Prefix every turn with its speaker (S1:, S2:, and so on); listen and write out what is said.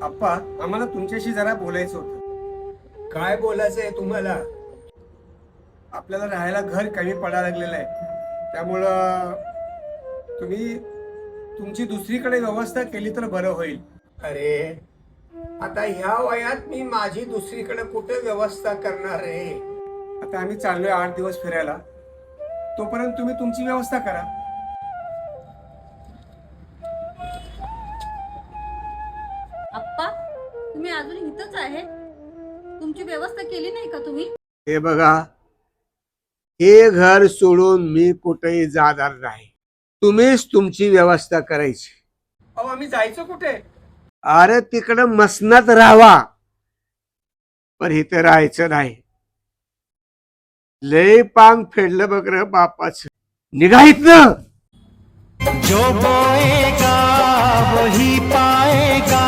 S1: आप्पा, आम्हाला तुमच्याशी जरा बोलायचं होतं.
S2: काय बोलायचंय तुम्हाला?
S1: आपल्याला राहायला घर कमी पडायला लागलेलं आहे, त्यामुळं तुम्ही तुमची दुसरीकडे व्यवस्था केली तर बरं होईल.
S2: अरे, आता ह्या वयात मी माझी दुसरीकडे कुठे व्यवस्था करणार आहे?
S1: आता आम्ही चाललोय 8 दिवस फिरायला, तोपर्यंत तुम्ही तुमची व्यवस्था करा.
S3: आप्पा, तुम्ही अजून इथंच आहे? तुमची व्यवस्था केली नाही का तुम्ही?
S2: हे बघा, हे घर सोडून मी कुठेही जाणार नाही. तुम्हीच तुमची व्यवस्था करायची.
S1: अहो, आम्ही जायचं कुठे?
S2: अरे, तिकडं मसनात राहावा, पण इथे राहायचं नाही. लय पांग फेडलं बघ रे बापाच. निघा इथनं.
S4: जो बोएगा वही पाएगा.